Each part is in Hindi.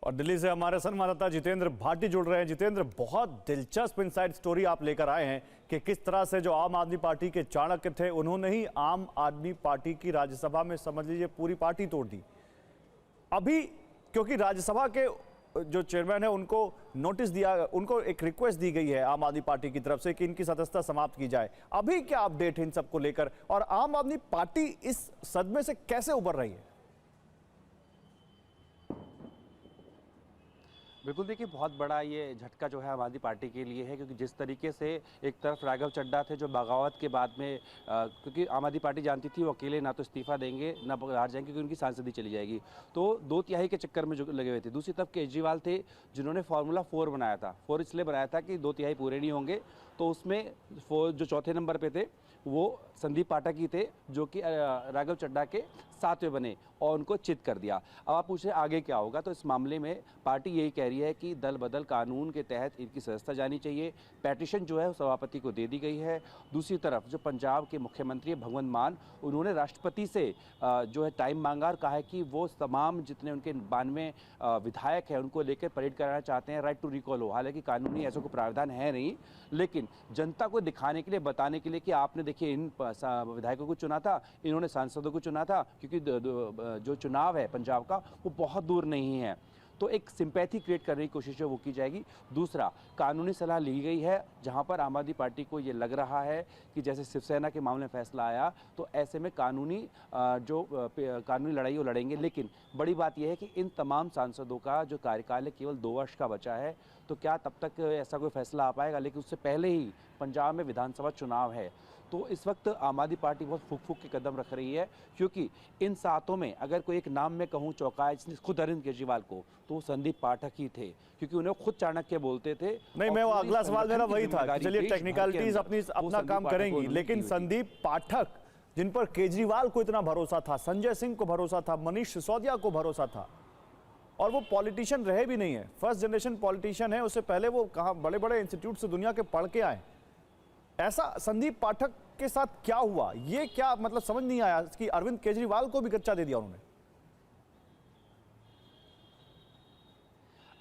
और दिल्ली से हमारे संवाददाता जितेंद्र भाटी जुड़ रहे हैं। जितेंद्र, बहुत दिलचस्प इनसाइड स्टोरी आप लेकर आए हैं कि किस तरह से जो आम आदमी पार्टी के चाणक्य थे उन्होंने ही आम आदमी पार्टी की राज्यसभा में समझ लीजिए पूरी पार्टी तोड़ दी। अभी क्योंकि राज्यसभा के जो चेयरमैन है उनको नोटिस दिया, उनको एक रिक्वेस्ट दी गई है आम आदमी पार्टी की तरफ से कि इनकी सदस्यता समाप्त की जाए। अभी क्या अपडेट है इन सबको लेकर और आम आदमी पार्टी इस सदमे से कैसे उबर रही है? बिल्कुल, देखिए बहुत बड़ा ये झटका जो है आम आदमी पार्टी के लिए है, क्योंकि जिस तरीके से एक तरफ राघव चड्ढा थे जो बगावत के बाद में क्योंकि आम आदमी पार्टी जानती थी वो अकेले ना तो इस्तीफा देंगे ना हार जाएंगे क्योंकि उनकी सांसदी चली जाएगी, तो 2/3 के चक्कर में जो लगे हुए थे। दूसरी तरफ केजरीवाल थे जिन्होंने फार्मूला 4 बनाया था। 4 इसलिए बनाया था कि 2/3 पूरे नहीं होंगे, तो उसमें जो चौथे नंबर पे थे वो संदीप पाठक ही थे जो कि राघव चड्ढा के 7वें बने और उनको चित कर दिया। अब आप पूछ रहे आगे क्या होगा, तो इस मामले में पार्टी यही कह रही है कि दल बदल कानून के तहत इनकी सदस्यता जानी चाहिए। पेटिशन जो है सभापति को दे दी गई है। दूसरी तरफ जो पंजाब के मुख्यमंत्री भगवंत मान, उन्होंने राष्ट्रपति से जो है टाइम मांगा और कहा है कि वो तमाम जितने उनके 92 विधायक हैं उनको लेकर परेड कराना चाहते हैं, राइट टू रिकॉल हो। हालांकि कानूनी ऐसा कोई प्रावधान है नहीं, लेकिन जनता को दिखाने के लिए, बताने के लिए कि आपने देखिए इन विधायकों को चुना था, इन्होंने सांसदों को चुना था, क्योंकि जो चुनाव है पंजाब का वो बहुत दूर नहीं है, तो एक सिंपैथी क्रिएट करने की कोशिश है वो की जाएगी। दूसरा, कानूनी सलाह ली गई है, जहां पर आम आदमी पार्टी को ये लग रहा है कि जैसे शिवसेना के मामले में फैसला आया तो ऐसे में कानूनी लड़ाई वो लड़ेंगे। लेकिन बड़ी बात यह है कि इन तमाम सांसदों का जो कार्यकाल है केवल 2 वर्ष का बचा है, तो क्या तब तक ऐसा कोई फैसला आ पाएगा? लेकिन उससे पहले ही पंजाब में विधानसभा चुनाव है, तो इस वक्त आम आदमी पार्टी बहुत फूक फूक के कदम रख रही है, क्योंकि इन 7 में अगर कोई एक नाम में कहूँ चौंकाया जिसने खुद अरविंद केजरीवाल को, तो संदीप पाठक ही थे, क्योंकि उन्हें खुद चाणक्य बोलते थे। नहीं, मैं वो अगला सवाल मेरा वही था कि चलिए टेक्निकलिटीज अपना काम करेंगी, लेकिन संदीप पाठक जिन पर केजरीवाल को इतना भरोसा था, संजय सिंह को भरोसा था, मनीष सिसोदिया को भरोसा था, और वो पॉलिटिशियन रहे भी नहीं है, फर्स्ट जनरेशन पॉलिटिशियन है, उससे पहले वो कहाँ बड़े बड़े इंस्टीट्यूट से दुनिया के पढ़ के आए। ऐसा संदीप पाठक के साथ क्या हुआ, ये क्या मतलब समझ नहीं आया कि अरविंद केजरीवाल को भी कच्चा दे दिया उन्होंने?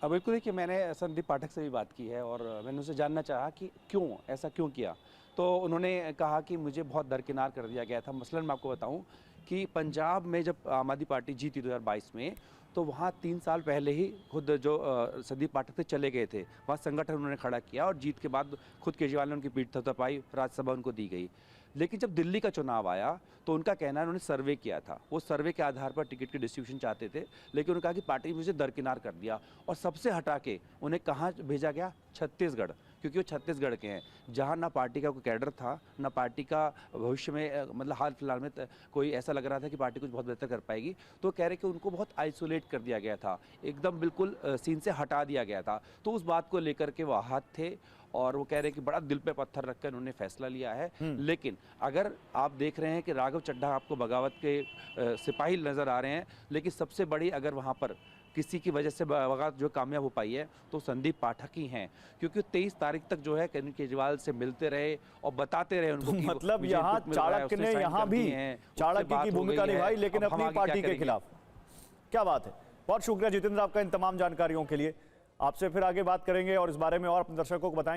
अब बिल्कुल, देखिए मैंने संदीप पाठक से भी बात की है और मैंने उनसे जानना चाहा कि क्यों ऐसा क्यों किया, तो उन्होंने कहा कि मुझे बहुत दरकिनार कर दिया गया था। मसलन मैं आपको बताऊं कि पंजाब में जब आम आदमी पार्टी जीती 2022 में, तो वहाँ 3 साल पहले ही खुद जो संदीप पाठक थे चले गए थे, वहाँ संगठन उन्होंने खड़ा किया और जीत के बाद खुद केजरीवाल ने उनकी पीठ थपथपाई, राज्यसभा उनको दी गई। लेकिन जब दिल्ली का चुनाव आया तो उनका कहना है उन्होंने सर्वे किया था, वो सर्वे के आधार पर टिकट की डिस्ट्रीब्यूशन चाहते थे, लेकिन उन्होंने कहा कि पार्टी ने मुझे दरकिनार कर दिया और सबसे हटा के उन्हें कहाँ भेजा गया? छत्तीसगढ़, क्योंकि वो छत्तीसगढ़ के हैं, जहाँ ना पार्टी का कोई कैडर था, ना पार्टी का भविष्य में मतलब हाल फिलहाल में कोई ऐसा लग रहा था कि पार्टी कुछ बहुत बेहतर कर पाएगी, तो कह रहे कि उनको बहुत आइसोलेट कर दिया गया था, एकदम बिल्कुल सीन से हटा दिया गया था। तो उस बात को लेकर के वो आहत थे और वो कह रहे हैं कि बड़ा दिल पे पत्थर रखकर उन्होंने फैसला लिया है। लेकिन अगर आप देख रहे हैं कि राघव चड्ढा आपको बगावत के सिपाही नजर आ रहे हैं, लेकिन सबसे बड़ी अगर वहाँ पर किसी की वजह से बगावत जो कामयाब हो पाई है तो संदीप पाठक ही हैं, क्योंकि 23 तारीख तक जो है केजरीवाल से मिलते रहे और बताते रहे उनको कि मतलब यहाँ चाणक्य ने यहाँ भी चाणक्य की भूमिका निभाई, लेकिन अपनी पार्टी के खिलाफ। क्या बात है, बहुत शुक्रिया जितेंद्र आपका इन तमाम जानकारियों के लिए। आपसे फिर आगे बात करेंगे और इस बारे में और अपने दर्शकों को बताएंगे।